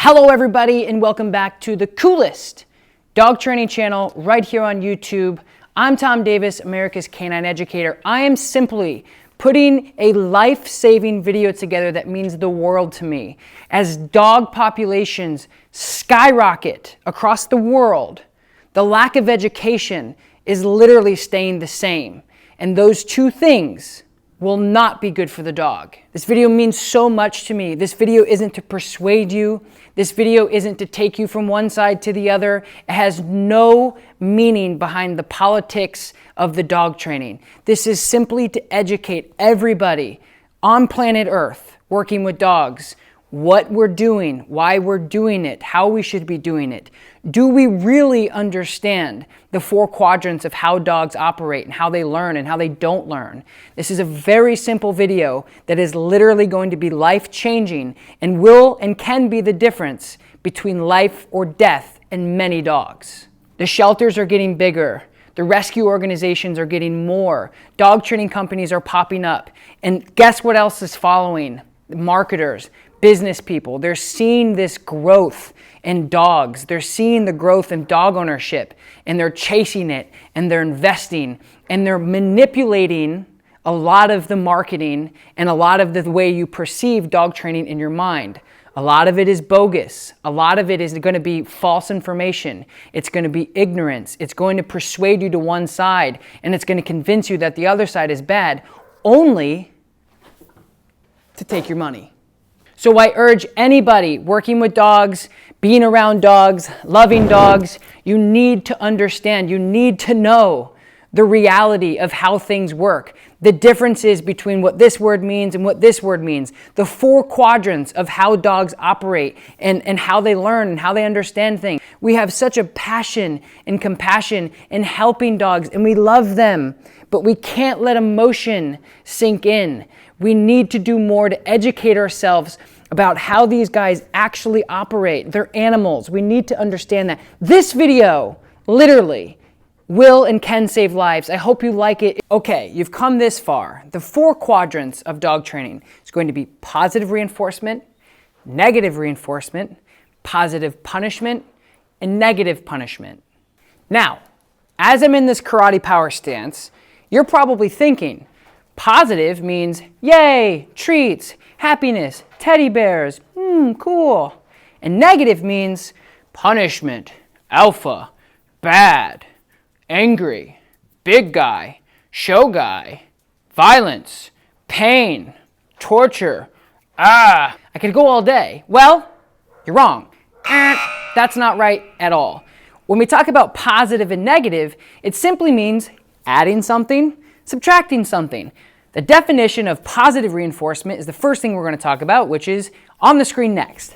Hello everybody and welcome back to the coolest dog training channel right here on YouTube. I'm Tom Davis, America's Canine Educator. I am simply putting a life-saving video together that means the world to me. As dog populations skyrocket across the world, the lack of education is literally staying the same. And those two things will not be good for the dog. This video means so much to me. This video isn't to persuade you. This video isn't to take you from one side to the other. It has no meaning behind the politics of the dog training. This is simply to educate everybody on planet Earth working with dogs what we're doing, why we're doing it, how we should be doing it. Do we really understand the 4 quadrants of how dogs operate and how they learn and how they don't learn? This is a very simple video that is literally going to be life-changing and will and can be the difference between life or death in many dogs. The shelters are getting bigger. The rescue organizations are getting more. Dog training companies are popping up. And guess what else is following? Marketers, business people, they're seeing this growth in dogs. They're seeing the growth in dog ownership, and they're chasing it, and they're investing, and they're manipulating a lot of the marketing and a lot of the way you perceive dog training in your mind. A lot of it is bogus. A lot of it is going to be false information. It's going to be ignorance. It's going to persuade you to one side, and it's going to convince you that the other side is bad, only to take your money. So I urge anybody working with dogs, being around dogs, loving dogs, you need to understand, you need to know the reality of how things work, the differences between what this word means and what this word means, the 4 quadrants of how dogs operate and how they learn and how they understand things. We have such a passion and compassion in helping dogs, and we love them, but we can't let emotion sink in. We need to do more to educate ourselves about how these guys actually operate. They're animals. We need to understand that. This video literally will and can save lives. I hope you like it. Okay, you've come this far. The 4 quadrants of dog training is going to be positive reinforcement, negative reinforcement, positive punishment, and negative punishment. Now, as I'm in this karate power stance, you're probably thinking, positive means yay, treats, happiness, teddy bears, cool. And negative means punishment, alpha, bad, angry, big guy, show guy, violence, pain, torture. I could go all day. Well, you're wrong. That's not right at all. When we talk about positive and negative, it simply means adding something, subtracting something. The definition of positive reinforcement is the first thing we're going to talk about, which is on the screen next.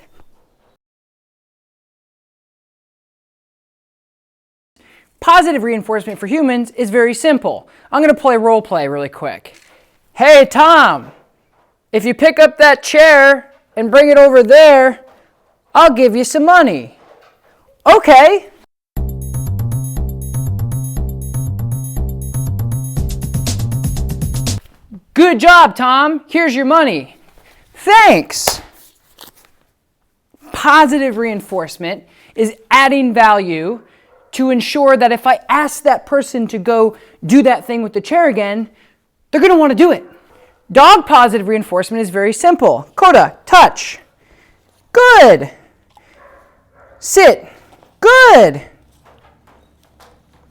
Positive reinforcement for humans is very simple. I'm going to play role play really quick. Hey, Tom, if you pick up that chair and bring it over there, I'll give you some money. Okay. Good job, Tom. Here's your money. Thanks. Positive reinforcement is adding value to ensure that if I ask that person to go do that thing with the chair again, they're going to want to do it. Dog positive reinforcement is very simple. Coda, touch. Good. Sit. Good.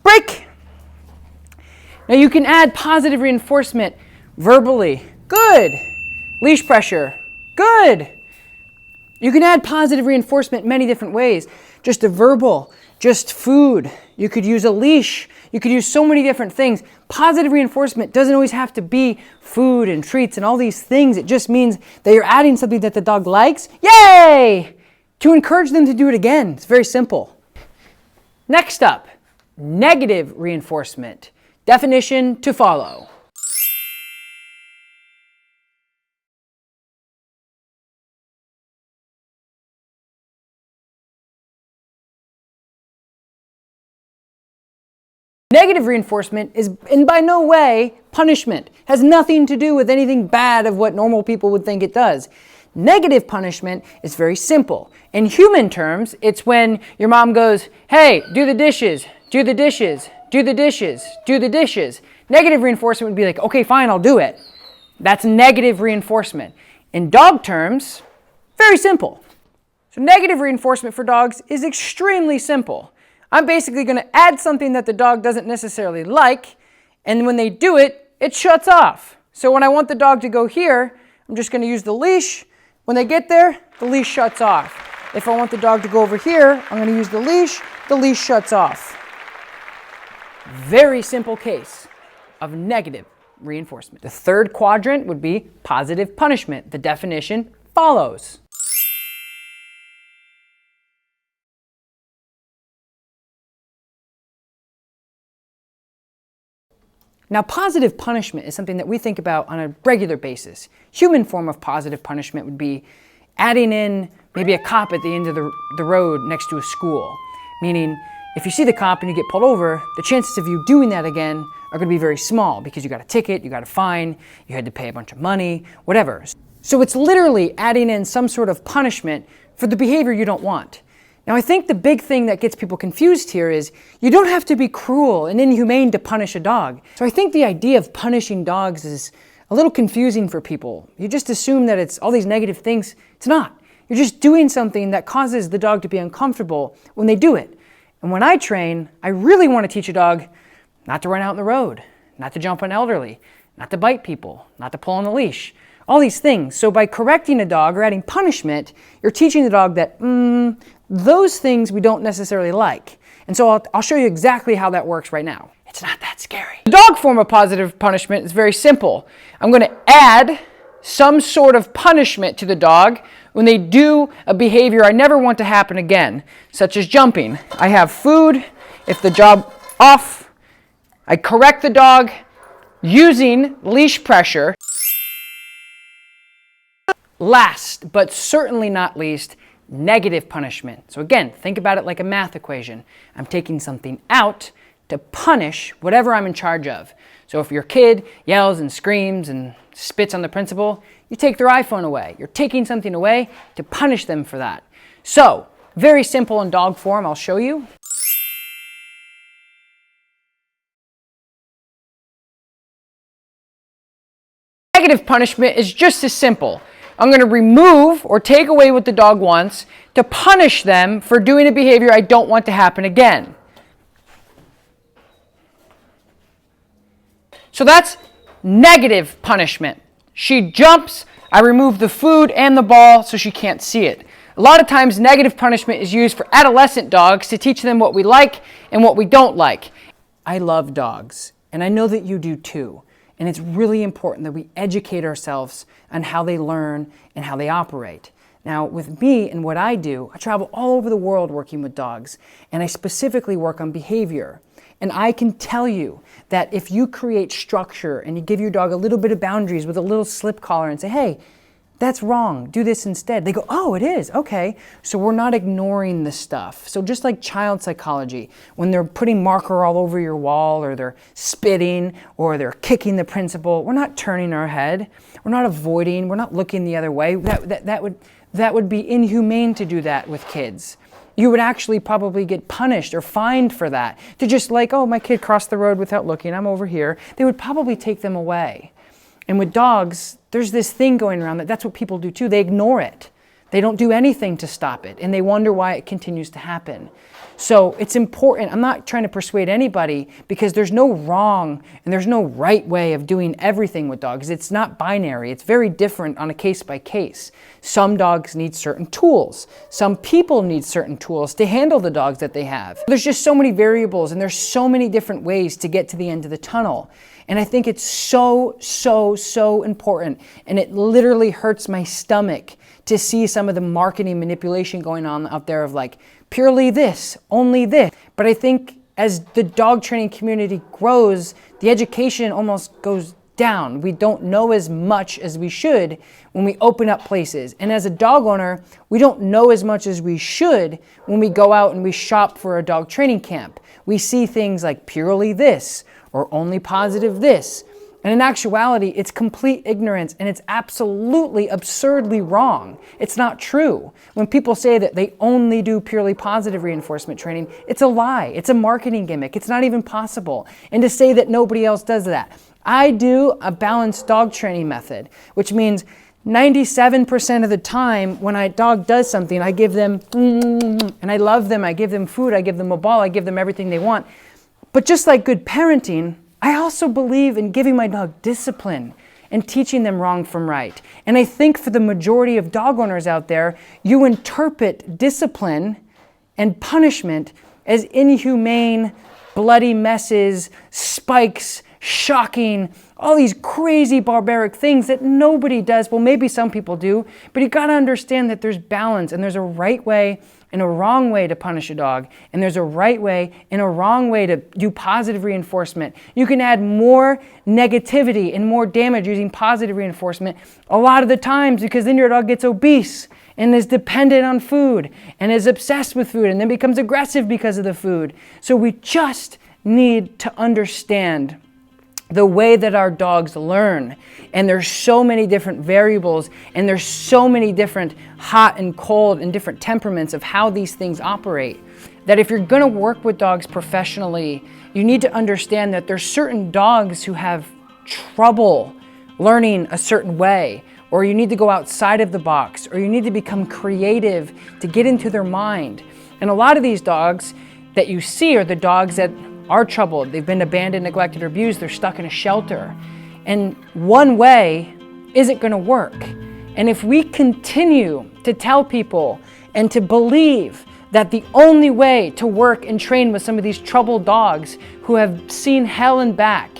Break. Now you can add positive reinforcement verbally. Good. Leash pressure. Good. You can add positive reinforcement many different ways. Just a verbal, just food. You could use a leash. You could use so many different things. Positive reinforcement doesn't always have to be food and treats and all these things. It just means that you're adding something that the dog likes. Yay! To encourage them to do it again. It's very simple. Next up, negative reinforcement. Definition to follow. Negative reinforcement is in by no way punishment. Has nothing to do with anything bad of what normal people would think it does. Negative punishment is very simple. In human terms, it's when your mom goes, hey, do the dishes, do the dishes, do the dishes, do the dishes. Negative reinforcement would be like, okay, fine, I'll do it. That's negative reinforcement. In dog terms, very simple. So negative reinforcement for dogs is extremely simple. I'm basically going to add something that the dog doesn't necessarily like, and when they do it, it shuts off. So when I want the dog to go here, I'm just going to use the leash. When they get there, the leash shuts off. If I want the dog to go over here, I'm going to use the leash shuts off. Very simple case of negative reinforcement. The third quadrant would be positive punishment. The definition follows. Now, positive punishment is something that we think about on a regular basis. Human form of positive punishment would be adding in maybe a cop at the end of the road next to a school. Meaning, if you see the cop and you get pulled over, the chances of you doing that again are going to be very small because you got a ticket, you got a fine, you had to pay a bunch of money, whatever. So it's literally adding in some sort of punishment for the behavior you don't want. Now, I think the big thing that gets people confused here is you don't have to be cruel and inhumane to punish a dog. So I think the idea of punishing dogs is a little confusing for people. You just assume that it's all these negative things. It's not. You're just doing something that causes the dog to be uncomfortable when they do it. And when I train, I really want to teach a dog not to run out in the road, not to jump on elderly, not to bite people, not to pull on the leash, all these things. So by correcting a dog or adding punishment, you're teaching the dog that those things we don't necessarily like. And so I'll show you exactly how that works right now. It's not that scary. The dog form of positive punishment is very simple. I'm going to add some sort of punishment to the dog when they do a behavior I never want to happen again, such as jumping. I have food. If the job off, I correct the dog using leash pressure. Last, but certainly not least, negative punishment. So again, think about it like a math equation. I'm taking something out to punish whatever I'm in charge of. So if your kid yells and screams and spits on the principal, you take their iPhone away. You're taking something away to punish them for that. So, very simple in dog form, I'll show you. Negative punishment is just as simple. I'm going to remove or take away what the dog wants to punish them for doing a behavior I don't want to happen again. So that's negative punishment. She jumps, I remove the food and the ball so she can't see it. A lot of times negative punishment is used for adolescent dogs to teach them what we like and what we don't like. I love dogs, and I know that you do too. And it's really important that we educate ourselves on how they learn and how they operate. Now, with me and what I do, I travel all over the world working with dogs, and I specifically work on behavior. And I can tell you that if you create structure and you give your dog a little bit of boundaries with a little slip collar and say, hey, that's wrong, do this instead. They go, oh, it is, okay. So we're not ignoring the stuff. So just like child psychology, when they're putting marker all over your wall or they're spitting or they're kicking the principal, we're not turning our head. We're not avoiding, we're not looking the other way. That would be inhumane to do that with kids. You would actually probably get punished or fined for that. To just like, oh, my kid crossed the road without looking, I'm over here. They would probably take them away. And with dogs, there's this thing going around that's what people do too. They ignore it. They don't do anything to stop it. And they wonder why it continues to happen. So it's important. I'm not trying to persuade anybody because there's no wrong and there's no right way of doing everything with dogs. It's not binary. It's very different on a case by case. Some dogs need certain tools. Some people need certain tools to handle the dogs that they have. There's just so many variables and there's so many different ways to get to the end of the tunnel. And I think it's so, so, so important. And it literally hurts my stomach to see some of the marketing manipulation going on out there of like, purely this, only this. But I think as the dog training community grows, the education almost goes down. We don't know as much as we should when we open up places. And as a dog owner, we don't know as much as we should when we go out and we shop for a dog training camp. We see things like purely this, or only positive this. And in actuality, it's complete ignorance, and it's absolutely absurdly wrong. It's not true. When people say that they only do purely positive reinforcement training, it's a lie. It's a marketing gimmick. It's not even possible. And to say that nobody else does that. I do a balanced dog training method, which means 97% of the time when a dog does something, I give them, and I love them, I give them food, I give them a ball, I give them everything they want. But just like good parenting, I also believe in giving my dog discipline and teaching them wrong from right. And I think for the majority of dog owners out there, you interpret discipline and punishment as inhumane, bloody messes, spikes, shocking, all these crazy barbaric things that nobody does. Well, maybe some people do, but you gotta understand that there's balance, and there's a right way and a wrong way to punish a dog, and there's a right way and a wrong way to do positive reinforcement. You can add more negativity and more damage using positive reinforcement a lot of the times, because then your dog gets obese and is dependent on food and is obsessed with food and then becomes aggressive because of the food. So we just need to understand the way that our dogs learn. And there's so many different variables, and there's so many different hot and cold and different temperaments of how these things operate, that if you're gonna work with dogs professionally, you need to understand that there's certain dogs who have trouble learning a certain way, or you need to go outside of the box, or you need to become creative to get into their mind. And a lot of these dogs that you see are the dogs that are troubled. They've been abandoned, neglected, or abused. They're stuck in a shelter. And one way isn't going to work. And if we continue to tell people and to believe that the only way to work and train with some of these troubled dogs who have seen hell and back,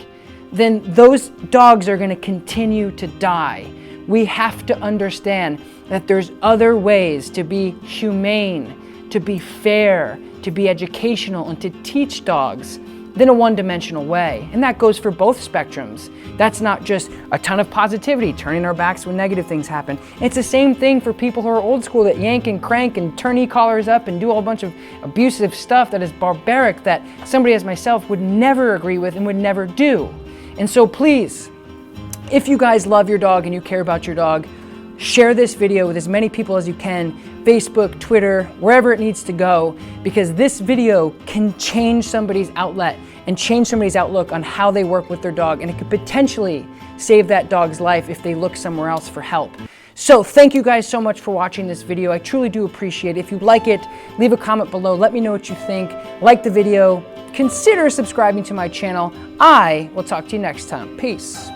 then those dogs are going to continue to die. We have to understand that there's other ways to be humane, to be fair, to be educational, and to teach dogs than a one-dimensional way. And that goes for both spectrums. That's not just a ton of positivity, turning our backs when negative things happen. It's the same thing for people who are old school, that yank and crank and turn e-collars up and do a whole bunch of abusive stuff that is barbaric, that somebody as myself would never agree with and would never do. And so please, if you guys love your dog and you care about your dog, share this video with as many people as you can, Facebook, Twitter, wherever it needs to go, because this video can change somebody's outlet and change somebody's outlook on how they work with their dog, and it could potentially save that dog's life if they look somewhere else for help. So thank you guys so much for watching this video. I truly do appreciate it. If you like it, leave a comment below. Let me know what you think. Like the video. Consider subscribing to my channel. I will talk to you next time. Peace.